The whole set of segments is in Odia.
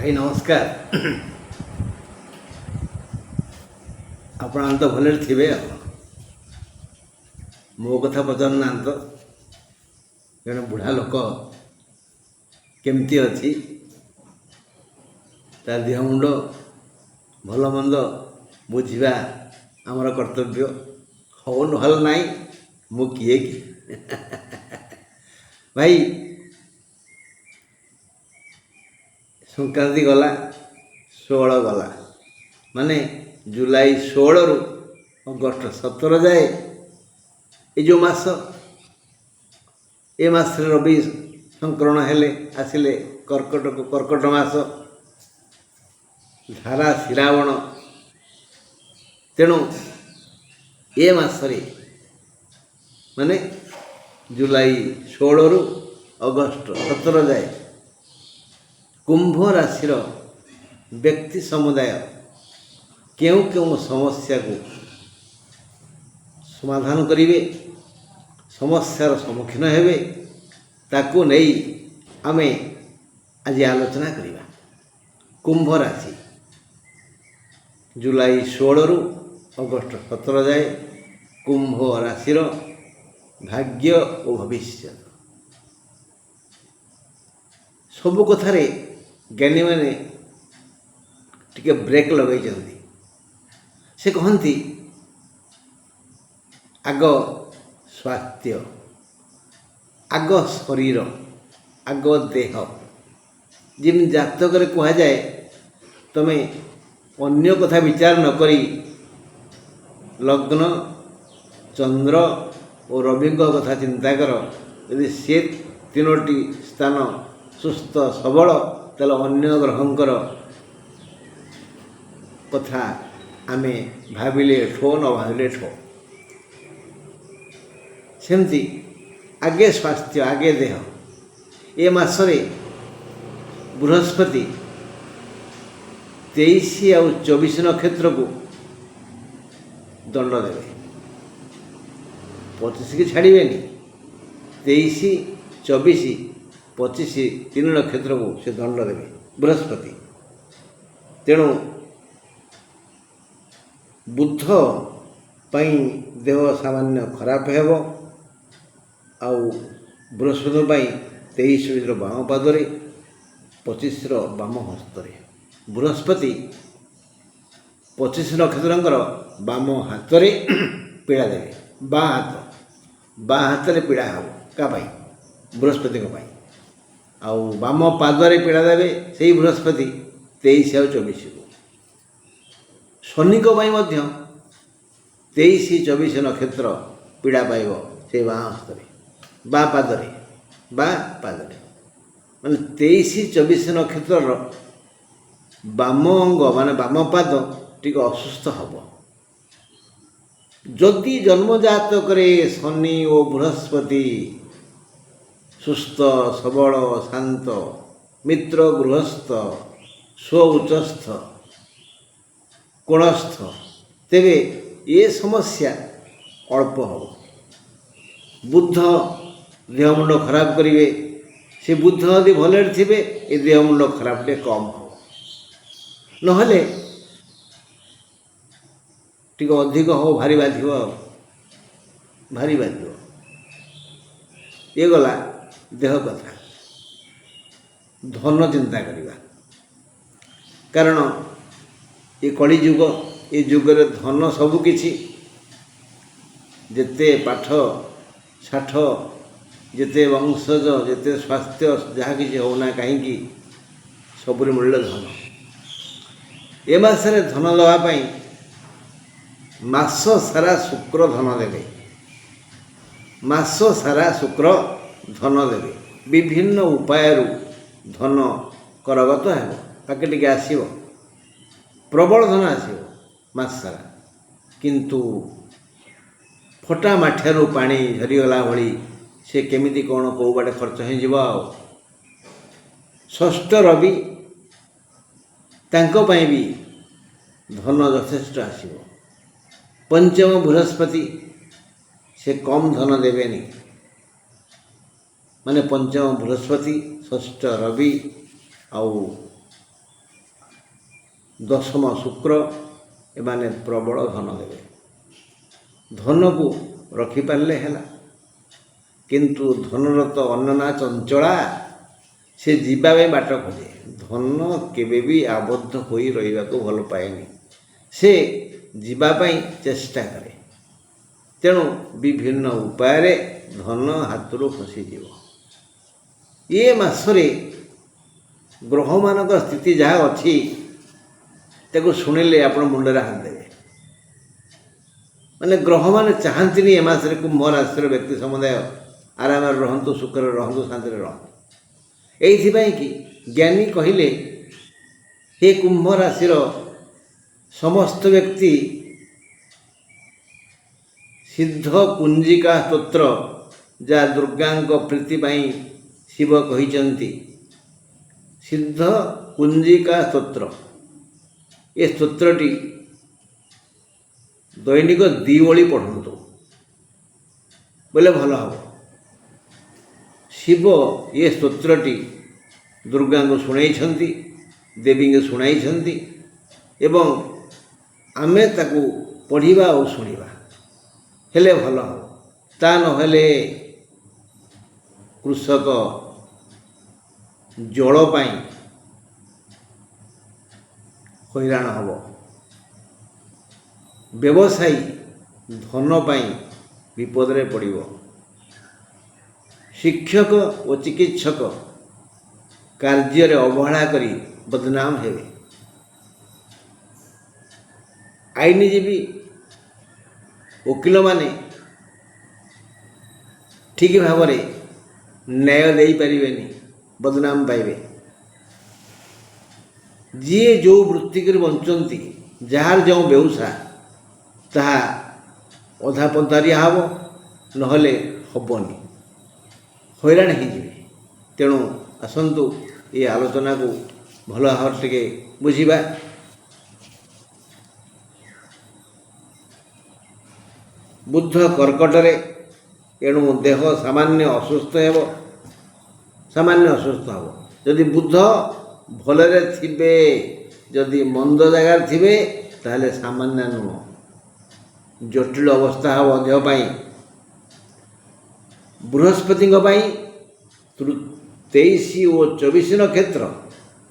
ଭାଇ ନମସ୍କାର। ଆପଣ ତ ଭଲରେ ଥିବେ। ମୋ କଥା ପଚାରୁନାହାନ୍ତି ତ, ଜଣେ ବୁଢ଼ା ଲୋକ କେମିତି ଅଛି, ତା ଦେହ ମୁଣ୍ଡ ଭଲ ମନ୍ଦ ବୁଝିବା ଆମର କର୍ତ୍ତବ୍ୟ। ହଉ ନହେଲେ ନାହିଁ, ମୁଁ କିଏ କି? ଭାଇ, ସଂକ୍ରାନ୍ତି ଗଲା, 16 ଗଲା, ମାନେ ଜୁଲାଇ 16ରୁ ଅଗଷ୍ଟ 17 ଯାଏ ଏ ଯେଉଁ ମାସ, ଏ ମାସରେ ରବି ସଂକ୍ରମଣ ହେଲେ ଆସିଲେ କର୍କଟ ମାସ, ଧାରା ଶ୍ରାବଣ। ତେଣୁ ଏ ମାସରେ ମାନେ ଜୁଲାଇ 16ରୁ ଅଗଷ୍ଟ 17 ଯାଏ କୁମ୍ଭ ରାଶିର ବ୍ୟକ୍ତି ସମୁଦାୟ କେଉଁ କେଉଁ ସମସ୍ୟାକୁ ସମାଧାନ କରିବେ, ସମସ୍ୟାର ସମ୍ମୁଖୀନ ହେବେ, ତାକୁ ନେଇ ଆମେ ଆଜି ଆଲୋଚନା କରିବା। କୁମ୍ଭ ରାଶି ଜୁଲାଇ 16ରୁ ଅଗଷ୍ଟ 17 ଯାଏ କୁମ୍ଭ ରାଶିର ଭାଗ୍ୟ ଓ ଭବିଷ୍ୟତ। ସବୁ କଥାରେ ଜ୍ଞାନୀମାନେ ଟିକେ ବ୍ରେକ୍ ଲଗାଇଛନ୍ତି। ସେ କହନ୍ତି ଆଗ ସ୍ୱାସ୍ଥ୍ୟ, ଆଗ ଶରୀର, ଆଗ ଦେହ। ଯେମିତି ଜାତକରେ କୁହାଯାଏ, ତୁମେ ଅନ୍ୟ କଥା ବିଚାର ନ କରି ଲଗ୍ନ, ଚନ୍ଦ୍ର ଓ ରବିଙ୍କ କଥା ଚିନ୍ତା କର। ଯଦି ସେ ତିନୋଟି ସ୍ଥାନ ସୁସ୍ଥ ସବଳ, ତାହେଲେ ଅନ୍ୟ ଗ୍ରହଙ୍କର କଥା ଆମେ ଭାବିଲେ ଠୋ, ନ ଭାବିଲେ ଠୋ। ସେମିତି ଆଗେ ସ୍ୱାସ୍ଥ୍ୟ, ଆଗେ ଦେହ। ଏ ମାସରେ ବୃହସ୍ପତି 23 ଆଉ 24 ନକ୍ଷତ୍ରକୁ ଦଣ୍ଡ ଦେବେ। 25 ଛାଡ଼ିବେନି। 23, 24, 25 ତିନି ନକ୍ଷତ୍ରକୁ ସେ ଦଣ୍ଡ ଦେବେ ବୃହସ୍ପତି। ତେଣୁ ବୁଧ ପାଇଁ ଦେହ ସାମାନ୍ୟ ଖରାପ ହେବ। ଆଉ ବୃହସ୍ପତି ପାଇଁ 23ର ବାମ ପାଦରେ, 25ର ବାମ ହସ୍ତରେ। ବୃହସ୍ପତି 25 ନକ୍ଷତ୍ରଙ୍କର ବାମ ହାତରେ ପୀଡ଼ା ଦେବେ। ବାଁ ହାତରେ ପୀଡ଼ା ହେବ। କାହା ପାଇଁ? ବୃହସ୍ପତିଙ୍କ ପାଇଁ। ଆଉ ବାମ ପାଦରେ ପୀଡ଼ା ଦେବେ ସେଇ ବୃହସ୍ପତି 23 ଆଉ 24କୁ। ଶନିଙ୍କ ପାଇଁ ମଧ୍ୟ 23, 24 ନକ୍ଷତ୍ର ପୀଡ଼ା ପାଇବ ସେଇ ବାଁ ହସ୍ତରେ, ବାଁ ପାଦରେ। ମାନେ 23, 24 ନକ୍ଷତ୍ରର ବାମ ଅଙ୍ଗ ମାନେ ବାମ ପାଦ ଟିକେ ଅସୁସ୍ଥ ହେବ। ଯଦି ଜନ୍ମଜାତକରେ ଶନି ଓ ବୃହସ୍ପତି ସୁସ୍ଥ ସବଳ, ଶାନ୍ତ, ମିତ୍ର ଗୃହସ୍ଥ, ସ୍ୱ ଉଚ୍ଚସ୍ଥ, କୋଣସ୍ଥ, ତେବେ ଏ ସମସ୍ୟା ଅଳ୍ପ ହେବ। ବୁଧ ଦେହ ମୁଣ୍ଡ ଖରାପ କରିବେ। ସେ ବୁଧ ଯଦି ଭଲରେ ଥିବେ, ଏ ଦେହ ମୁଣ୍ଡ ଖରାପ ଟିକେ କମ୍ ହେବ। ନହେଲେ ଟିକେ ଅଧିକ ହେବ, ଭାରି ବାଧିବ। ଇଏ ଗଲା ଦେହ କଥା। ଧନ ଚିନ୍ତା କରିବା, କାରଣ ଏ କଳିଯୁଗ, ଏ ଯୁଗରେ ଧନ ସବୁ କିଛି। ଯେତେ ପାଠ ଶାଠ, ଯେତେ ବଂଶଜ, ଯେତେ ସ୍ୱାସ୍ଥ୍ୟ, ଯାହା କିଛି ହେଉନା କାହିଁକି, ସବୁରେ ମୂଲ୍ୟ ଧନ। ଏ ମାସରେ ଧନ ଦେବା ପାଇଁ ମାସ ସାରା ଶୁକ୍ର ଧନ ଦେବେ। ମାସ ସାରା ଶୁକ୍ର ଧନ ଦେବେ। ବିଭିନ୍ନ ଉପାୟରୁ ଧନ କରଗତ ହେବ, ପାଖେ ଟିକେ ଆସିବ, ପ୍ରବଳ ଧନ ଆସିବ ମାସ ସାରା। କିନ୍ତୁ ଫଟା ମାଠିଆରୁ ପାଣି ଝରିଗଲା ଭଳି ସେ କେମିତି କ'ଣ କେଉଁ ବାଟେ ଖର୍ଚ୍ଚ ହୋଇଯିବ। ଆଉ ଷଷ୍ଠ ରବି, ତାଙ୍କ ପାଇଁ ବି ଧନ ଯଥେଷ୍ଟ ଆସିବ। ପଞ୍ଚମ ବୃହସ୍ପତି, ସେ କମ୍ ଧନ ଦେବେନି। ମାନେ ପଞ୍ଚମ ବୃହସ୍ପତି, ଷଷ୍ଠ ରବି ଆଉ ଦଶମ ଶୁକ୍ର, ଏମାନେ ପ୍ରବଳ ଧନ ଦେବେ। ଧନକୁ ରଖିପାରିଲେ ହେଲା, କିନ୍ତୁ ଧନର ତ ଅନ୍ନନା ଚଞ୍ଚଳା, ସେ ଯିବା ପାଇଁ ବାଟ ଖୋଜେ। ଧନ କେବେ ବି ଆବଦ୍ଧ ହୋଇ ରହିବାକୁ ଭଲ ପାଏନି, ସେ ଯିବା ପାଇଁ ଚେଷ୍ଟା କରେ। ତେଣୁ ବିଭିନ୍ନ ଉପାୟରେ ଧନ ହାତରୁ ଖସିଯିବ। ଏ ମାସରେ ଗ୍ରହମାନଙ୍କ ସ୍ଥିତି ଯାହା ଅଛି ତାକୁ ଶୁଣିଲେ ଆପଣ ମୁଣ୍ଡରେ ହାତ ଦେବେ। ମାନେ ଗ୍ରହମାନେ ଚାହାନ୍ତିନି ଏ ମାସରେ କୁମ୍ଭ ରାଶିର ବ୍ୟକ୍ତି ସମୁଦାୟ ଆରାମରେ ରହନ୍ତୁ, ସୁଖରେ ରହନ୍ତୁ, ଶାନ୍ତିରେ ରହନ୍ତୁ। ଏଇଥିପାଇଁ କି ଜ୍ଞାନୀ କହିଲେ, ହେ କୁମ୍ଭ ରାଶିର ସମସ୍ତ ବ୍ୟକ୍ତି ସିଦ୍ଧ କୁଞ୍ଜିକା ସ୍ତୋତ୍ର, ଯାହା ଦୁର୍ଗାଙ୍କ ପ୍ରୀତି ପାଇଁ ଶିବ କହିଛନ୍ତି, ସିଦ୍ଧ କୁଞ୍ଜିକା ସ୍ତୋତ୍ର, ଏ ସ୍ତୋତ୍ରଟି ଦୈନିକ 2 ଓଳି ପଢ଼ନ୍ତୁ, ବୋଲେ ଭଲ ହେବ। ଶିବ ଏ ସ୍ତୋତ୍ରଟି ଦୁର୍ଗାଙ୍କୁ ଶୁଣାଇଛନ୍ତି, ଦେବୀଙ୍କୁ ଶୁଣାଇଛନ୍ତି, ଏବଂ ଆମେ ତାକୁ ପଢ଼ିବା ଓ ଶୁଣିବା, ହେଲେ ଭଲ ହେବ। ତା ନହେଲେ କୃଷକ ଜଳ ପାଇଁ ହଇରାଣ ହେବ, ବ୍ୟବସାୟୀ ଧନ ପାଇଁ ବିପଦରେ ପଡ଼ିବ, ଶିକ୍ଷକ ଓ ଚିକିତ୍ସକ କାର୍ଯ୍ୟରେ ଅବହେଳା କରି ବଦନାମ ହେବେ, ଆଇନଜୀବୀ ଓକିଲମାନେ ଠିକ୍ ଭାବରେ ନ୍ୟାୟ ଦେଇପାରିବେନି, ବଦନାମ ପାଇବେ। ଯିଏ ଯେଉଁ ବୃତ୍ତି କରି ବଞ୍ଚନ୍ତି, ଯାହାର ଯେଉଁ ବ୍ୟବସାୟ, ତାହା ଅଧା ପନ୍ଥାରିଆ ହେବ, ନହେଲେ ହେବନି, ହଇରାଣ ହେଇଯିବେ। ତେଣୁ ଆସନ୍ତୁ ଏ ଆଲୋଚନାକୁ ଭଲ ଭାବରେ ଟିକେ ବୁଝିବା। ବୁଧ କର୍କଟରେ, ଏଣୁ ଦେହ ସାମାନ୍ୟ ଅସୁସ୍ଥ ହେବ, ସାମାନ୍ୟ ଅସୁସ୍ଥ ହେବ। ଯଦି ବୁଧ ଭଲରେ ଥିବେ, ଯଦି ମନ୍ଦ ଜାଗାରେ ଥିବେ, ତାହେଲେ ସାମାନ୍ୟ ନୁହଁ, ଜଟିଳ ଅବସ୍ଥା ହେବ ଦେହ ପାଇଁ। ବୃହସ୍ପତିଙ୍କ ପାଇଁ 23 ଓ 24 ନକ୍ଷତ୍ର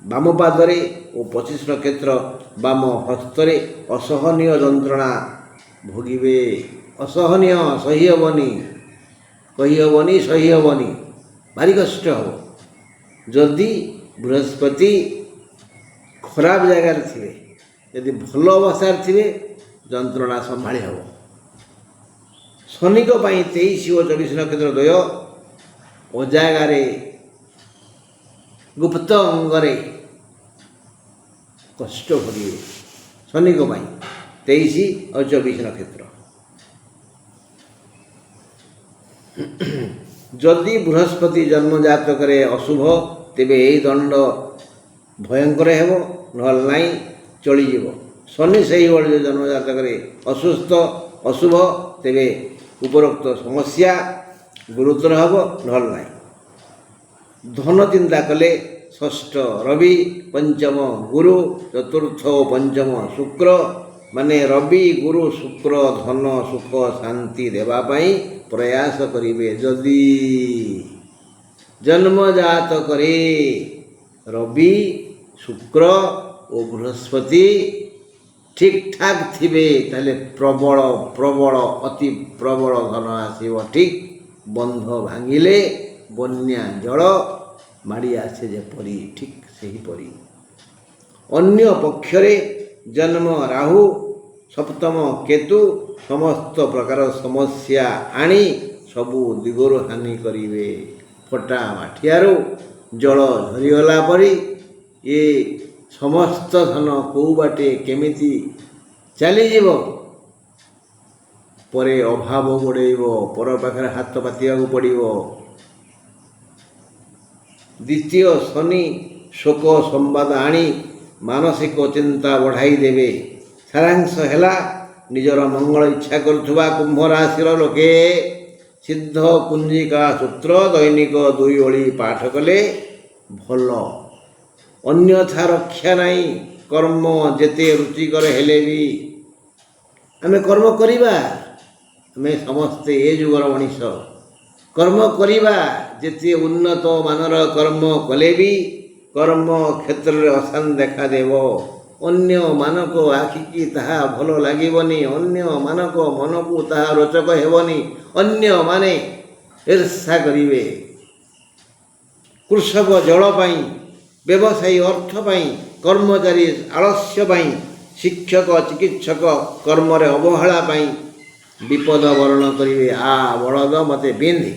ବାମ ପାଦରେ ଓ 25 ନକ୍ଷତ୍ର ବାମ ହସ୍ତରେ ଅସହନୀୟ ଯନ୍ତ୍ରଣା ଭୋଗିବେ। ଅସହନୀୟ, ସହି ହେବନି, କହି ହେବନି, ସହି ହେବନି, ଭାରି କଷ୍ଟ ହେବ। ଯଦି ବୃହସ୍ପତି ଖରାପ ଜାଗାରେ ଥିବେ, ଯଦି ଭଲ ଅବସ୍ଥାରେ ଥିବେ, ଯନ୍ତ୍ରଣା ସମ୍ଭାଳି ହେବ। ଶନିଙ୍କ ପାଇଁ 23 ଓ 24 ନକ୍ଷତ୍ର ଦ୍ୱୟ ଅଜାଗାରେ, ଗୁପ୍ତ ଅଙ୍ଗରେ କଷ୍ଟ ଭୋଗିବେ। ଶନିଙ୍କ ପାଇଁ 23 ଓ 24 ନକ୍ଷତ୍ର। ଯଦି ବୃହସ୍ପତି ଜନ୍ମ ଜାତକରେ ଅଶୁଭ, ତେବେ ଏହି ଦଣ୍ଡ ଭୟଙ୍କର ହେବ, ନହେଲେ ନାହିଁ ଚଳିଯିବ। ଶନି ସେହିଭଳି ଯଦି ଜନ୍ମ ଜାତକରେ ଅସୁସ୍ଥ, ଅଶୁଭ, ତେବେ ଉପରୋକ୍ତ ସମସ୍ୟା ଗୁରୁତର ହେବ, ନହେଲେ ନାହିଁ। ଧନ ଚିନ୍ତା କଲେ ଷଷ୍ଠ ରବି, ପଞ୍ଚମ ଗୁରୁ, ଚତୁର୍ଥ ଓ ପଞ୍ଚମ ଶୁକ୍ର, ମାନେ ରବି, ଗୁରୁ, ଶୁକ୍ର ଧନ, ସୁଖ, ଶାନ୍ତି ଦେବା ପାଇଁ ପ୍ରୟାସ କରିବେ। ଯଦି ଜନ୍ମ ଜାତକରେ ରବି, ଶୁକ୍ର ଓ ବୃହସ୍ପତି ଠିକ୍ ଠାକ୍ ଥିବେ, ତାହେଲେ ପ୍ରବଳ ପ୍ରବଳ ଅତି ପ୍ରବଳ ଧନ ଆସିବ। ଠିକ୍ ବନ୍ଧ ଭାଙ୍ଗିଲେ ବନ୍ୟା ଜଳ ମାଡ଼ି ଆସେ ଯେପରି, ଠିକ୍ ସେହିପରି। ଅନ୍ୟ ପକ୍ଷରେ ଜନ୍ମ ରାହୁ, ସପ୍ତମ କେତୁ ସମସ୍ତ ପ୍ରକାର ସମସ୍ୟା ଆଣି ସବୁ ଦିଗରୁ ହାନି କରିବେ। ଫଟା ମାଠିଆରୁ ଜଳ ଝରିଗଲା ପରି ଏ ସମସ୍ତ ଧନ କେଉଁ ବାଟେ କେମିତି ଚାଲିଯିବ, ପରେ ଅଭାବ ଗୋଡ଼େଇବ, ପର ପାଖରେ ହାତ ପାତିବାକୁ ପଡ଼ିବ। ଦ୍ୱିତୀୟ ଶନି ଶୋକ ସମ୍ବାଦ ଆଣି ମାନସିକ ଚିନ୍ତା ବଢ଼ାଇ ଦେବେ। ସାରାଂଶ ହେଲା, ନିଜର ମଙ୍ଗଳ ଇଚ୍ଛା କରୁଥିବା କୁମ୍ଭ ରାଶିର ଲୋକେ ସିଦ୍ଧ କୁଞ୍ଜିକା ସୂତ୍ର ଦୈନିକ 2 ଓଳି ପାଠ କଲେ ଭଲ, ଅନ୍ୟଥା ରକ୍ଷା ନାହିଁ। କର୍ମ ଯେତେ ରୁଚିକର ହେଲେ ବି ଆମେ କର୍ମ କରିବା। ଆମେ ସମସ୍ତେ ଏ ଯୁଗର ମଣିଷ। କର୍ମ କରିବା, ଯେତେ ଉନ୍ନତ ମାନର କର୍ମ କଲେ ବି କର୍ମ କ୍ଷେତ୍ରରେ ଅଶାନ୍ତି ଦେଖାଦେବ। ଅନ୍ୟମାନଙ୍କ ଆଖିକି ତାହା ଭଲ ଲାଗିବନି, ଅନ୍ୟମାନଙ୍କ ମନକୁ ତାହା ରୋଚକ ହେବନି। ଅନ୍ୟମାନେ ଈର୍ଷା କରିବେ। କୃଷକ ଜଳ ପାଇଁ, ବ୍ୟବସାୟୀ ଅର୍ଥ ପାଇଁ, କର୍ମଚାରୀ ଆଳସ୍ୟ ପାଇଁ, ଶିକ୍ଷକ ଚିକିତ୍ସକ କର୍ମରେ ଅବହେଳା ପାଇଁ ବିପଦ ବରଣ କରିବେ। ଆ ବଳଦ ମୋତେ ବିନ୍ଧି।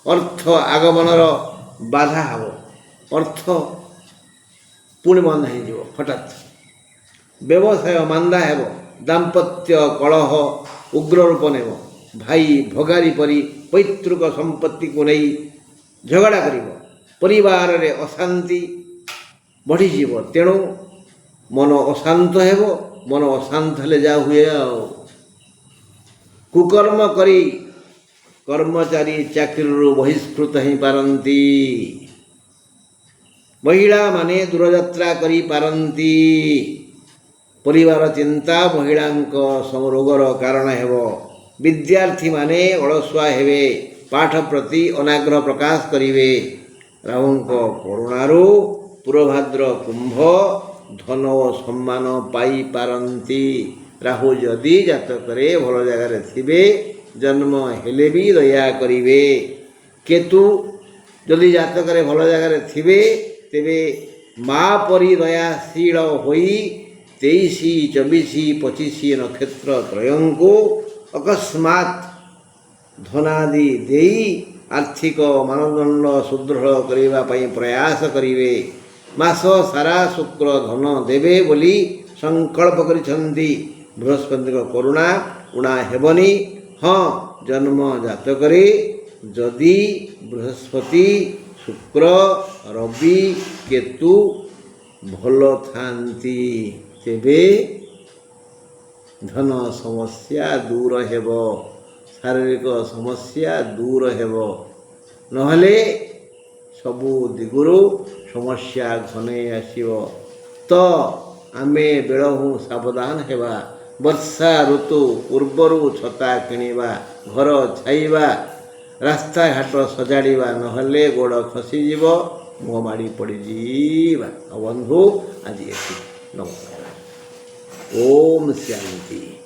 ଅର୍ଥ ଆଗମନର ବାଧା ହେବ। ଅର୍ଥ ପୁଣି ବନ୍ଦ ହେଇଯିବ ହଠାତ୍। ବ୍ୟବସାୟ ମାନ୍ଦା ହେବ। ଦାମ୍ପତ୍ୟ କଳହ ଉଗ୍ର ରୂପ ନେବ। ଭାଇ ଭଗାରୀ ପରି ପୈତୃକ ସମ୍ପତ୍ତିକୁ ନେଇ ଝଗଡ଼ା କରିବ। ପରିବାରରେ ଅଶାନ୍ତି ବଢ଼ିଯିବ। ତେଣୁ ମନ ଅଶାନ୍ତ ହେବ। ମନ ଅଶାନ୍ତ ହେଲେ ଯାହା ହୁଏ ଆଉ। କୁକର୍ମ କରି କର୍ମଚାରୀ ଚାକିରିରୁ ବହିଷ୍କୃତ ହୋଇପାରନ୍ତି। ମହିଳାମାନେ ଦୂରଯାତ୍ରା କରିପାରନ୍ତି। ପରିବାର ଚିନ୍ତା ମହିଳାଙ୍କ ରୋଗର କାରଣ ହେବ। ବିଦ୍ୟାର୍ଥୀମାନେ ଅଳସୁଆ ହେବେ। ପାଠ ପ୍ରତି ଅନାଗ୍ରହ ପ୍ରକାଶ କରିବେ। ରାହୁଙ୍କ କରୁଣାରୁ ପୂର୍ବଭାଦ୍ର କୁମ୍ଭ ଧନ ଓ ସମ୍ମାନ ପାଇପାରନ୍ତି। ରାହୁ ଯଦି ଜାତକରେ ଭଲ ଜାଗାରେ ଥିବେ, ଜନ୍ମ ହେଲେ ବି ଦୟା କରିବେ। କେତୁ ଯଦି ଜାତକରେ ଭଲ ଜାଗାରେ ଥିବେ, ତେବେ ମା ପରି ଦୟାଶୀଳ ହୋଇ 23, 24, 25 ନକ୍ଷତ୍ର ତ୍ରୟଙ୍କୁ ଅକସ୍ମାତ୍ ଧନାଦି ଦେଇ ଆର୍ଥିକ ମାନଦଣ୍ଡ ସୁଦୃଢ଼ କରିବା ପାଇଁ ପ୍ରୟାସ କରିବେ। ମାସ ସାରା ଶୁକ୍ର ଧନ ଦେବେ ବୋଲି ସଂକଳ୍ପ କରିଛନ୍ତି। ବୃହସ୍ପତିଙ୍କ କରୁଣା ଉଣା ହେବନି। ହଁ, ଜନ୍ମ ଜାତକରେ ଯଦି ବୃହସ୍ପତି, ଶୁକ୍ର, ରବି, କେତୁ ଭଲ ଥାନ୍ତି, ତେବେ ଧନ ସମସ୍ୟା ଦୂର ହେବ। ଶାରୀରିକ ସମସ୍ୟା ଦୂର ହେବ। ନହେଲେ ସବୁ ଦିଗରୁ ସମସ୍ୟା ଘନେଇ ଆସିବ। ତ ଆମେ ବେଳହୁଁ ସାବଧାନ ହେବା। ବର୍ଷା ଋତୁ ପୂର୍ବରୁ ଛତା କିଣିବା, ଘର ଛାଇବା, ରାସ୍ତାଘାଟ ସଜାଡ଼ିବା, ନହେଲେ ଗୋଡ଼ ଖସିଯିବ, ମୁହଁ ମାଡ଼ି ପଡ଼ିଯିବା। ଆଉ ବନ୍ଧୁ, ଆଜି ଏତିକି। ନମସ୍କାର। ଓମ୍ ଶାନ୍ତି।